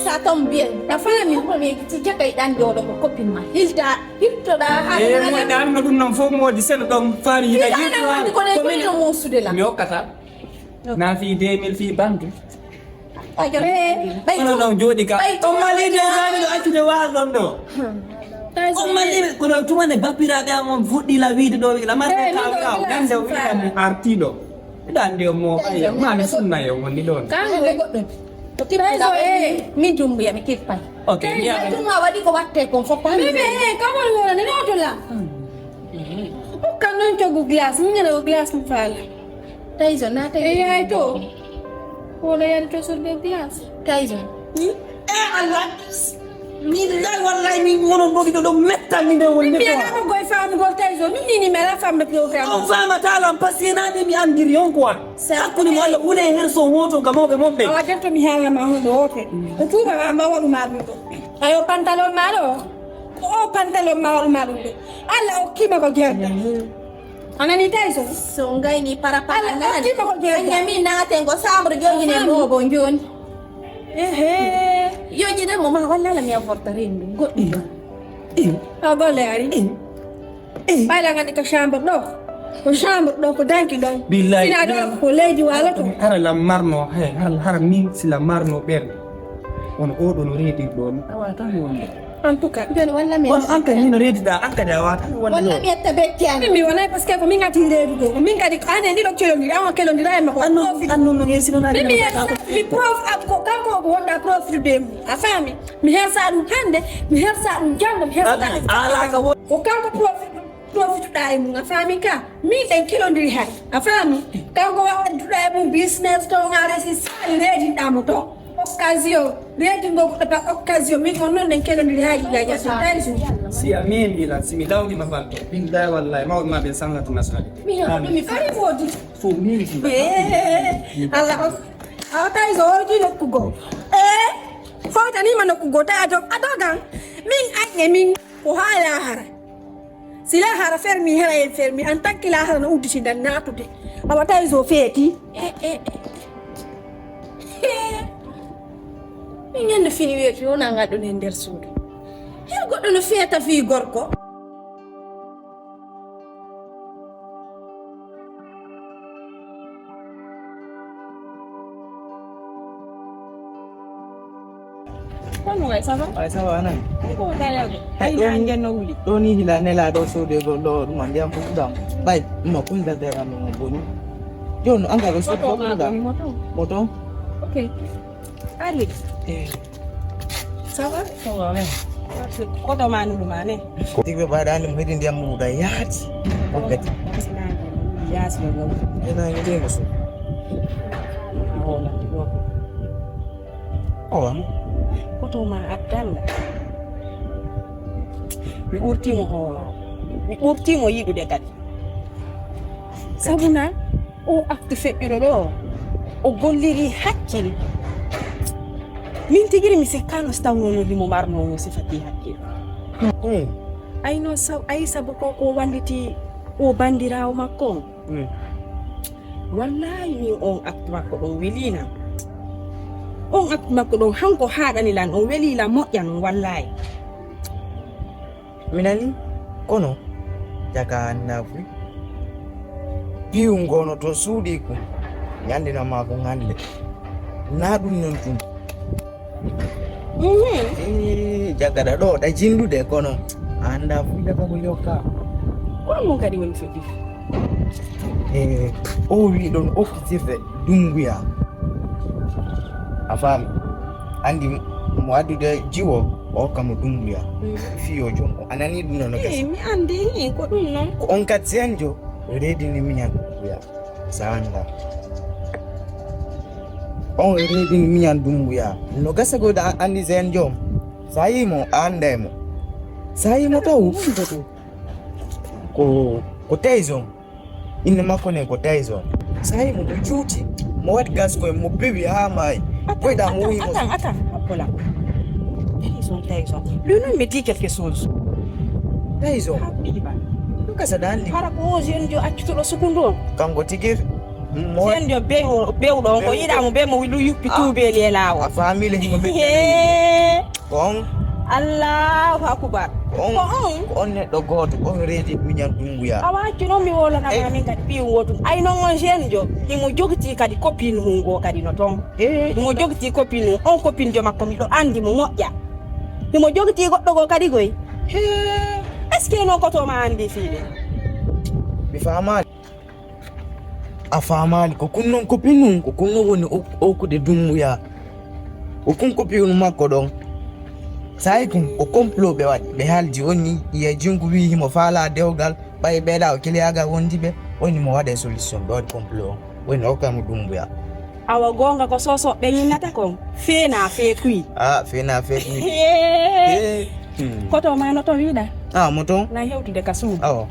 ça tombe bien. La famille, tu sais qu'il y a une copine. Il t'a moi, je suis un faux mot de celle dont Fari a dit. Mais au Qatar, na fi 2000 fi banque. Non, jodi ka. O mali de zani do accude wa don do. O mali ko do tuma ne bapira ga mon fuddi la wiide do la ma ka gande o wiida mo artido. Dande mo ay ma ne sunna yo woni don. Taizo mi jumbu ya mikipai. Okay, ya. Tuma wadi ko watte ko fokko. Bebe, kama ngona ne otola. Ukano nchogo glass, mnyana go glass mfala. Taizo na taizo. Ai to. Wala ya to so de glass. Taizo. Allah. Min la wallahi min wono bogi do metta mi de wonde ko. Mi ana go fam go Taizo, min ni mera fam de program. On fama tala pasina de mi andiri on quoi. Sakuni mo Allah une herso woto gamo be mombe. Awa janto mi hala ma hondo wote. Tuba ma wadu ma do. Ayo pantalon malo. O pantalon malo. Alla okima ko gerda. Anani Taizo. So ngai ni para Alla okima ko gerda. Nyami na tengo samro jogi ne mo bonjon. Yo jide mo ma wala la mi avortarin goddi. Agole ari. Bala ngani ka chambre do. Ko chambre do ko danki do. Billahi. Ina do ko leydi wala to. Hara la marno he hara min sila marno ber. On o do no redi don. Awa tan won. En tout cas, ben wala mi. On anka ni no redi da anka da wa tan won. Wala mi tabetti ani. mi wala parce que ko minga tinde do. Minga di ane ndi do chelo ndi awa kelo ndi ma ko. Anno no ngesi no na. Mi prof ko kanko ko wonda prof de afami. Mi hersa dum hande, mi hersa dum jando, mi hersa. Ala ka wo. Ko kanko prof dai mu afami ka. Mi den kelo ndi hay. Afami. Kanko wa dai mu business to ngare si sali ready damo to. Occasion. Ready ngo ko ta occasion mi ko non den kelo ndi hay ga ja so Taizo. Si amin ila si mi dawdi ma fatto. Billahi wallahi ma be sanga tuna sali. Mi fari vodi. Fu mi. Allah. Taizo odi no kugo. Fota ni mano kugo ta adogan. Min anye min ko hala hara. Sila hara fermi hera fermi antakki la hara no udi sindan natude. Awa Taizo feti. Min yande fini weti wona ngado ne nder suudu. Her goddo no feta fi gorko. Kono ça va? Ay ça va nan. Ko dala go. Ay na ngeno wuli. Do ni hila ne la do so de go do man diam fu dam. Bay mo kun da dera no boni. Jon anga go so ko da. Moto. OK. Allez. Ça va? Ça va ne. Ko do manu lumane. Tigbe ba da ni medin diam mu da yaati. Ko gati. Yes, go. Ina ngi de so. Hola. Oh. Koto ma abdalla mi urtimo hoolo mi urtimo yiɗude kadi sabuna o akte feƴƴuɗo ɗo o golliri hakkille min tigiri mi sikkano so tawnono limo marnomo sifati hakkille ayno ayi sabu ko walliti o bandirawo makko on wallahi min on akte makko ɗon welina on akte makko ɗon hanko haɗani lan on welila moƴƴan wallahi Minani kono jaga nafu. Biu ngono to sudi ku. Yande na mako ngande. Na dum non tum. Jaga da do da jindu de kono. Anda fuida ko yoka. Ko mo kadi woni fodi. O wi don officier dunguya. Afam andi mo adude jiwo o kam dunguya. Fiyo jongo anani dum non gas. Mi andi ko dum non. Ko on katsenjo ready ni minya dunguya. Sanda. On ready ni minya dunguya. No gasa go da andi zenjo. Saimo andemo. Saimo to ko Taizo. Inna makone ko Taizo. Saimo do chuti. Mo wat gas ko mo bibi ha mai. Poi da mo imo. Attends, Apollo. Taizo. Lui non mi dit quelque chose. Taizo. Luka sadali. Para ko jen jo accuto lo secondo. Kango tigir. sen yo bewɗo ko yiɗamo be mo wilu yuppi tuubeli e laawol a faami le himo ɓe on allahu akbar ko on neɗɗo gooto on reedi muñan ɗumbuya a waccunoon mi wolonama min kadi ɓiyu wotum ay noon on jeune jo imo jogiti kadi copine mum goo kadi no toon imo jogiti copine mum on copine jo makko miɗo andi mo moƴƴa imo jogiti goɗɗo goo kadi goy est ce que no kotoma andi fiiɗe mi faamaali a faamaali ko kun noon copine mum ko kun no woni okkude dumbuya o kun copine makko ɗon sayi kum ko complot ɓe waɗi ɓe haaldi woni yiya jungu wi himo faala dewgal ɓay ɓeeɗa o kiliyagal wondi ɓe woni mo waɗa solution ɓe waɗi complot on woni hokkamo dumbuya awa gonga ko sosoɓe ñinnata kon feena fee kuy feena fee kuy koto ma no to wiiɗa mo ton na hewtude ka suum awa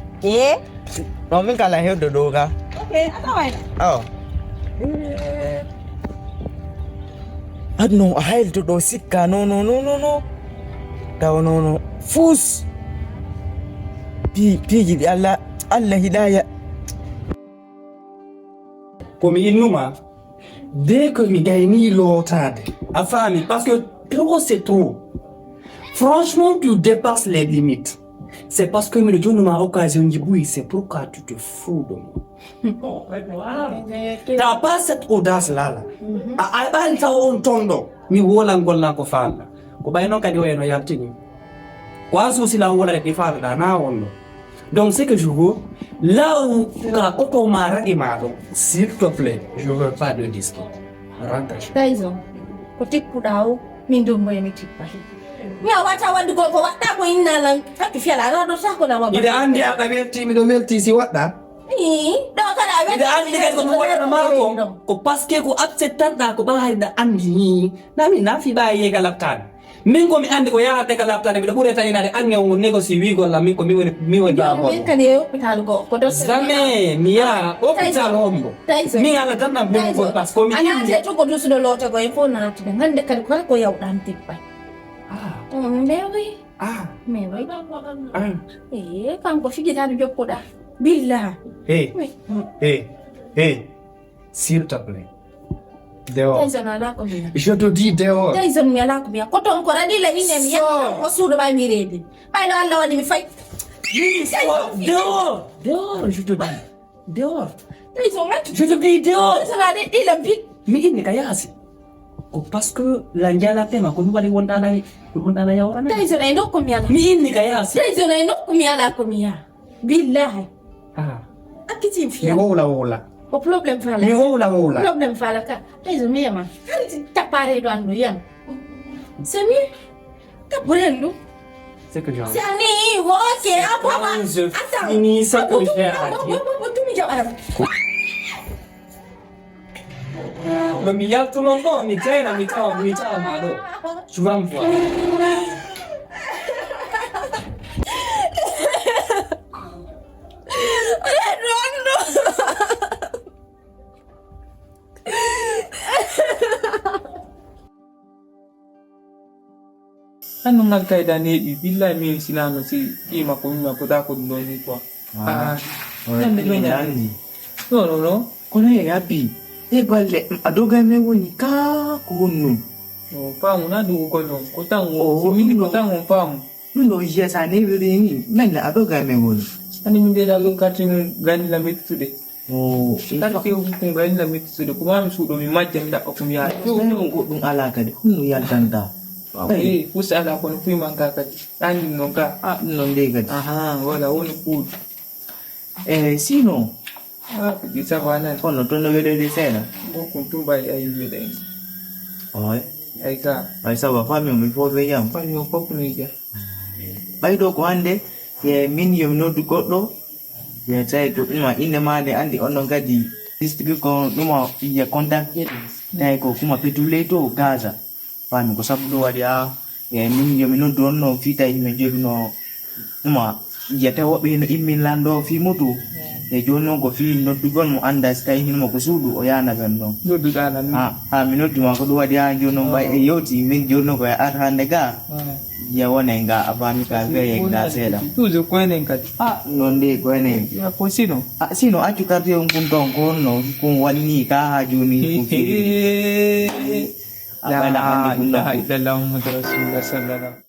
non min kala hewde dow ka atawayɗa awa adno a haylto ɗo sikka no taw nono fus piiji ɗi allah hidaya komi innuma dès que mi gayni lootade a faami parce que trop c'est trop franchement tu dépasses les limites c'est parce que miɗo jonnuma occasion ji ɓuyi c'est pourquoi tu te fous de moi t'as pas cette audace là a ɓaali taw on ton ɗo mi wolan gollan ko falɗa ko ɓay noon kadi wayno yaltini ko a suusila wolare ɗi falɗa na on ɗo donc c'est que je veux là où ka koto ma raɗi ma ɗo s'il te plaît je veux pas de discours rentre Tyson ko tippuɗa o min domboye mi tippai mi a wata wadde ko waɗɗa ko innalan hakki fiyala aɗa ɗo sakonama ide andi aɗa welti miɗo welti si waɗɗa ɗo kada a ide andi kadi komi waɗanama ko par ce que ko acceptanɗa ko ɓaariɗa andi ni nami nafi ɓa yeega laftade min komi andi ko yahate ka laftade mbiɗa ɓuuri taninade ange o négocie wigolla min ko mi woni min kadi e hôpital goo ko jamais mi yaha hôpital hombo min ala tan nam ɓeugol par ce que komi anate to ko dusuɗo loote ko e fof natude hande kadi kala ko yawɗan tippay mbewoy kanko fijitaɗo jokkuɗa billah s'il te plaît dehors Tyson ala ko mbiya je te dis dehors Tyson mi ala ko mbiya ko toon ko raɗila inde mi yaha ko suuɗo ɓa mi reedi ɓayno allah waɗi mi fay dehors je te dis dehors Tyson je te dis dehors Tyson aɗa ɗila bit mi inni ka yaasi ko parce que la jalatema ko mi waɗi wonɗana yawrana Tyson ay nokku mi ala mi inni ka yaasi Tyson ay nokku mi ala ko mi yaha billahi akkitim mi fiya wowla ko probléme fala mi wowla probléme fala ka Tyson mi yama hanti tappareɗo andu yam c'est mieux tappurendu c'est que c'est ani ok apoma je finis ce que j'ai à dire tumi jaɓara mais mi yaltunon ɗo mi jeyna mi tawa ma ɗo tu vas me voir Ano nagkaida ni bila mi silano si ima ko mi ko da ko no ni ko no kono e yapi e balle adoga me woni ka ko no o pamu na du ko no ko tango mi ko tango pamu no je sa ne biri ni men adoga me woni ani mi de da ko katin gani la metude ta ke ko gani la metude ko ma mi sudo mi majja mi da ko mi ya ko ɗum ala kadi hunno yaltanta fusa ala ko fi man ka kadi andi non ka non de kadi wala woni food sino di savana kono to no wedede seeɗa ko kun tumba ay wede oy ay ka ay sawa fami mi fofe jam fami o pop ni ja ɓayɗo ko hande min yomi noddu goɗɗo je tawi ko ɗuma inde made andi on ɗon kadi district ko ɗuma ya contact tawi ko kuma petuley to Gaza fami ko sabu ɗo waɗi min yomi noddu on no fi tawi mi jogino ɗuma yiyata woɓɓe no immin lando fi moto e joni noon ko fi noddugol mo anda so tawi hinmo ko suudu o yana ɓen ɗon nodduɗa nan mi nodduma ko ɗum waɗi joni noon mbay e yewti min joni noon koye ar hande ga ya wana nga abami ka ve nga seda tuzo kwenen kati nonde kwene ya ko sino sino achukate unkunto ngono kun wani ka hajuni kufi la ilaha illallah muhammadur rasulullah sallallahu